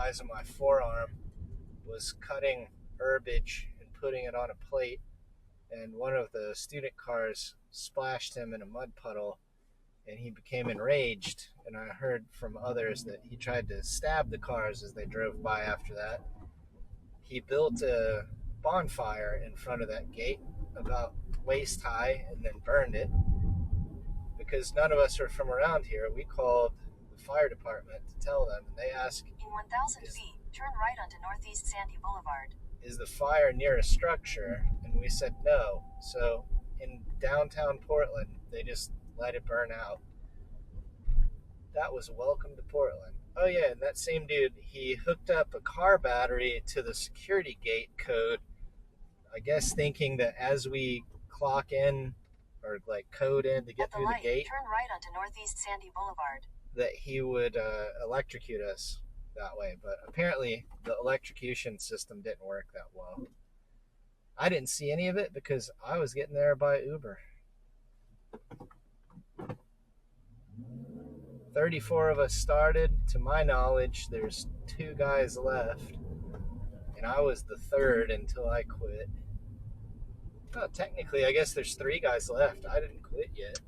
size of my forearm, was cutting herbage and putting it on a plate, and one of the student cars splashed him in a mud puddle, and he became enraged. And I heard from others that he tried to stab the cars as they drove by after that. He built a bonfire in front of that gate about waist high and then burned it. Because none of us are from around here, we called the fire department to tell them, and they asked, in 1,000 feet, turn right onto Northeast Sandy Boulevard. Is the fire near a structure? And we said no. So in downtown Portland, they just let it burn out. That was welcome to Portland. Oh yeah, and that same dude, he hooked up a car battery to the security gate code, I guess thinking that as we clock in or like code in to get through the gate, turn right onto Northeast Sandy Boulevard, that he would electrocute us that way. But apparently the electrocution system didn't work that well. I didn't see any of it because I was getting there by Uber. 34 of us started. To my knowledge, there's 2 guys left, and I was the third until I quit. Well, technically, I guess there's 3 guys left. I didn't quit yet.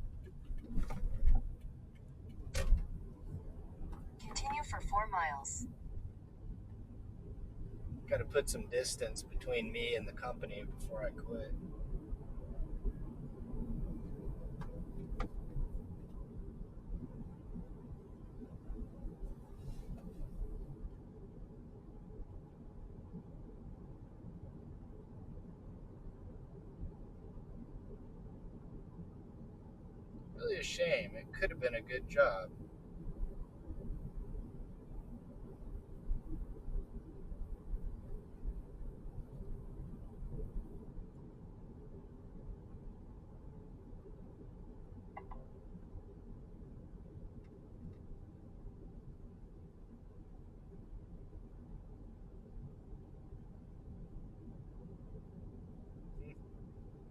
Continue for 4 miles. Got to put some distance between me and the company before I quit. Really a shame. It could have been a good job.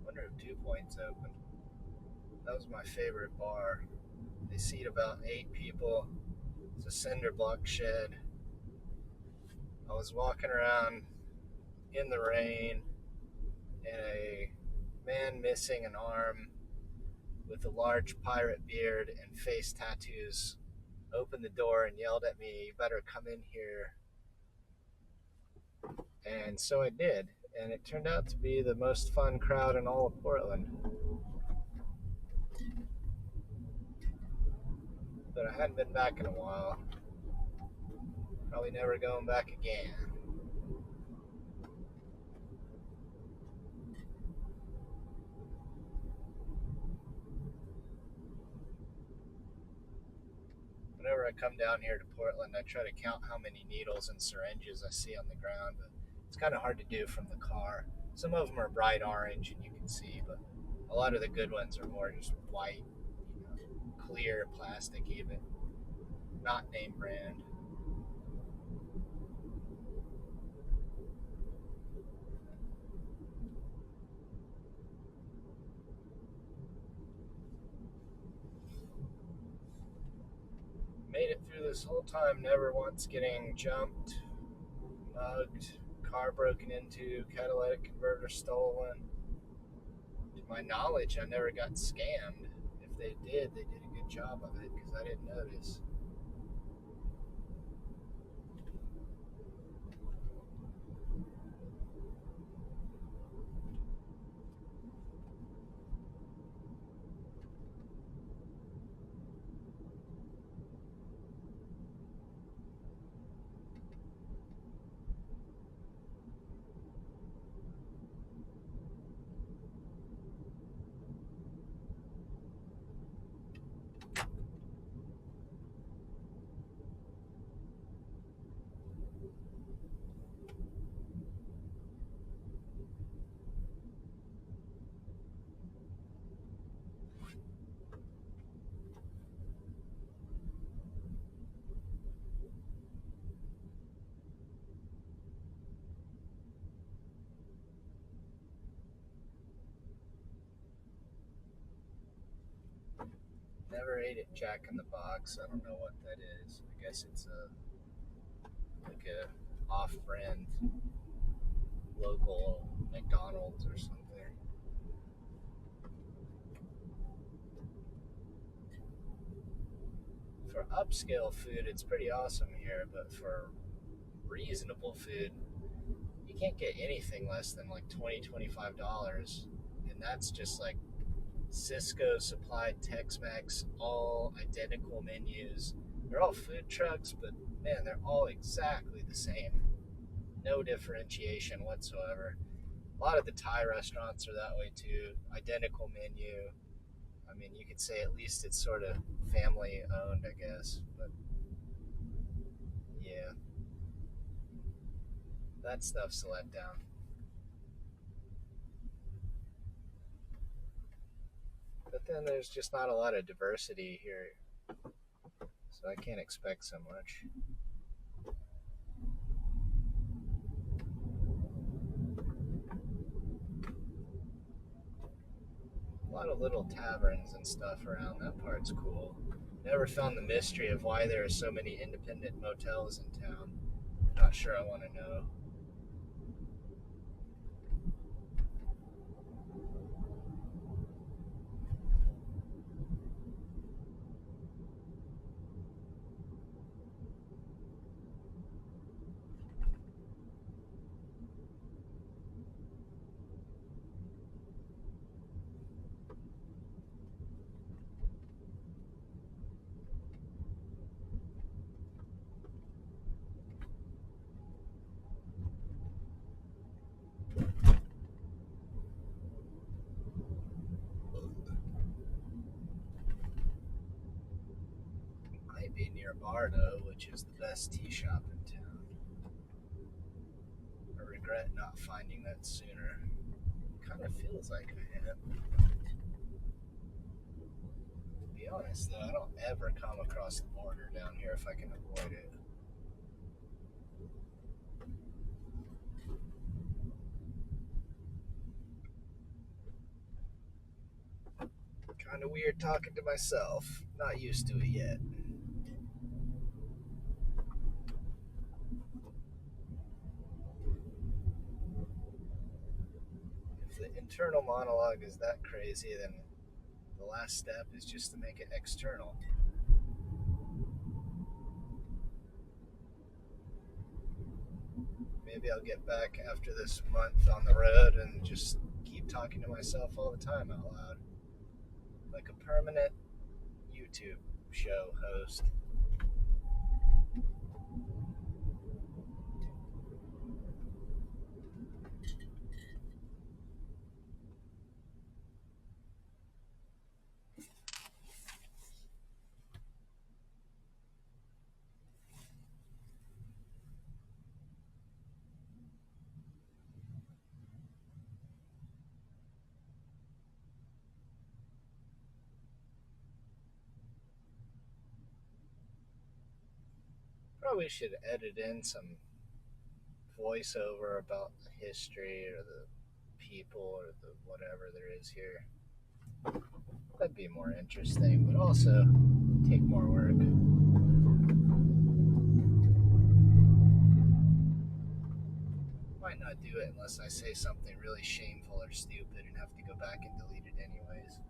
Wonder if 2 Point's open. That was my favorite bar. They seat about 8 people. It's a cinder block shed. I was walking around in the rain, and a man missing an arm with a large pirate beard and face tattoos opened the door and yelled at me, "You better come in here." And so I did, and it turned out to be the most fun crowd in all of Portland. But I hadn't been back in a while. Probably never going back again. Whenever I come down here to Portland, I try to count how many needles and syringes I see on the ground, but it's kind of hard to do from the car. Some of them are bright orange and you can see, but a lot of the good ones are more just white, clear plastic even, not name brand. Made it through this whole time, never once getting jumped, mugged, car broken into, catalytic converter stolen. To my knowledge, I never got scammed. If they did a good job of it because I didn't notice. Never ate at Jack in the Box. I don't know what that is. I guess it's like a off-brand local McDonald's or something. For upscale food, it's pretty awesome here, but for reasonable food, you can't get anything less than like $20-$25, and that's just like Cisco supplied Tex-Mex, all identical menus. They're all food trucks, but man, they're all exactly the same. No differentiation whatsoever. A lot of the Thai restaurants are that way too. Identical menu. I mean, you could say at least it's sort of family owned, I guess. But yeah, that stuff's a letdown. But then there's just not a lot of diversity here, so I can't expect so much. A lot of little taverns and stuff around that part's cool. Never found the mystery of why there are so many independent motels in town. Not sure I want to know. Might be near Bardo, which is the best tea shop in town. I regret not finding that sooner. Kind of feels like I am. To be honest, though, I don't ever come across the border down here if I can avoid it. Kind of weird talking to myself. Not used to it yet. If the internal monologue is that crazy, then the last step is just to make it external. Maybe I'll get back after this month on the road and just keep talking to myself all the time out loud. Like a permanent YouTube show host. Probably should edit in some voiceover about the history or the people or the whatever there is here. That'd be more interesting, but also take more work. Might not do it unless I say something really shameful or stupid and have to go back and delete it anyways.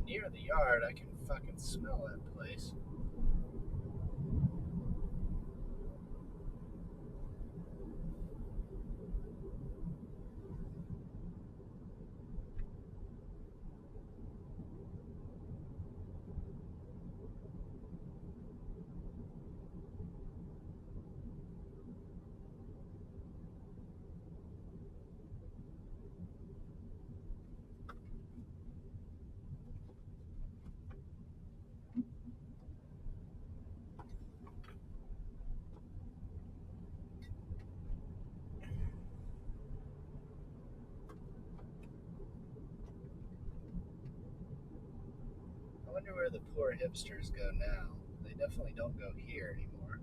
Near the yard, I can fucking smell that place. wonder where the poor hipsters go now. They definitely don't go here anymore.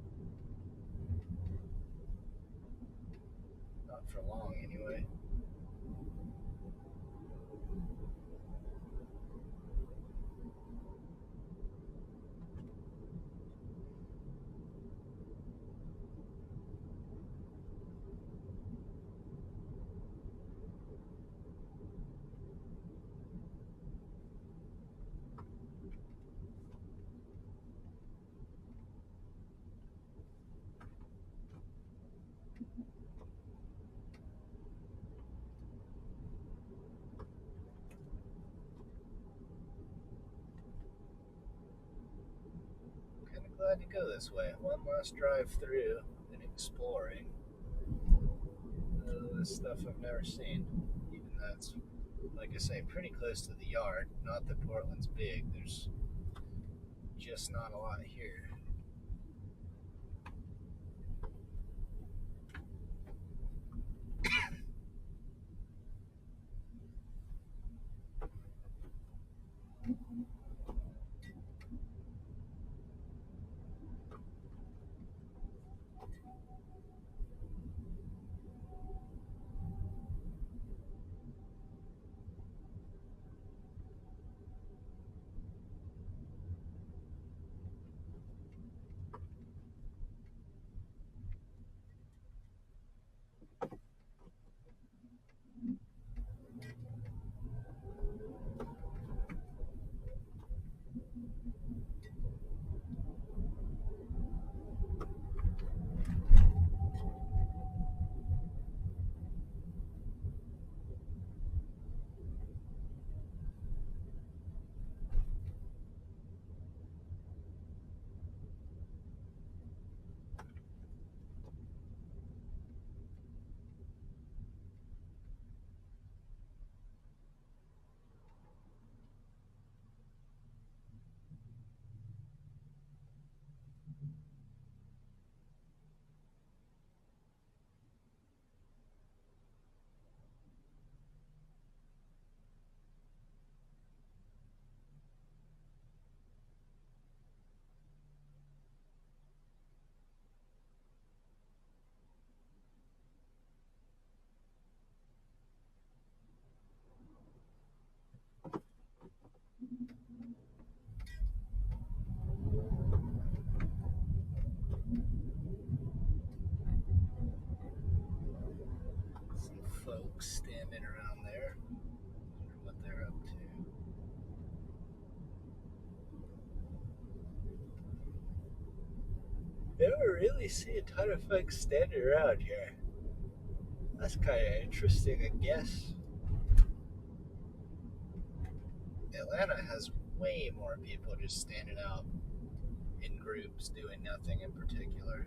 Not for long, anyway. Kind of glad to go this way. One last drive through and exploring. This stuff I've never seen. Even that's, like I say, pretty close to the yard. Not that Portland's big. There's just not a lot here. Some folks standing around there. Wonder what they're up to. Never really see a ton of folks standing around here. That's kind of interesting, I guess. Atlanta has way more people just standing out in groups doing nothing in particular.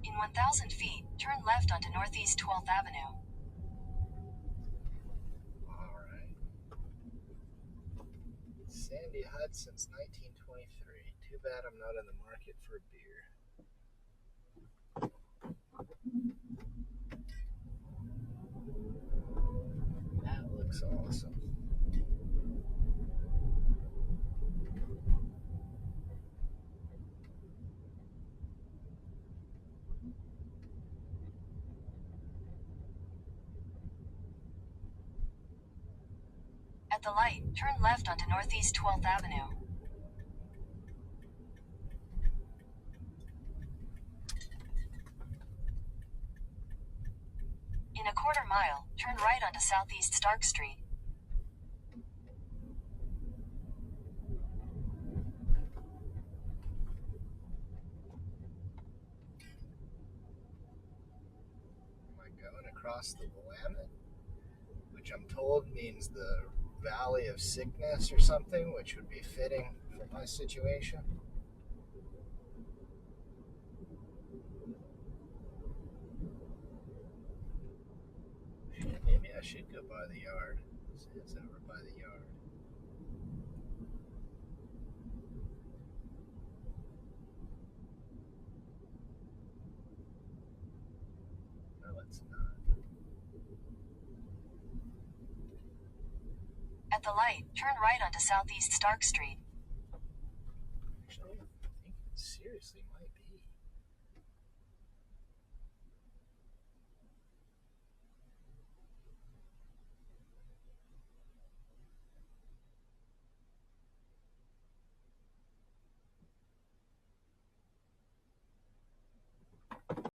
In 1,000 feet, turn left onto Northeast 12th Avenue. Alright. Sandy Hut since 1923. Too bad I'm not in the market for a beer. That looks awesome. At the light, turn left onto Northeast 12th Avenue. In a quarter mile, turn right onto Southeast Stark Street. Am I going across the Willamette? Which I'm told means the Valley of Sickness or something, which would be fitting for my situation. Maybe I should go by the yard. It's over by the yard. No, it's not. At the light, turn right onto Southeast Stark Street. Actually, I'm thinking seriously, Mike.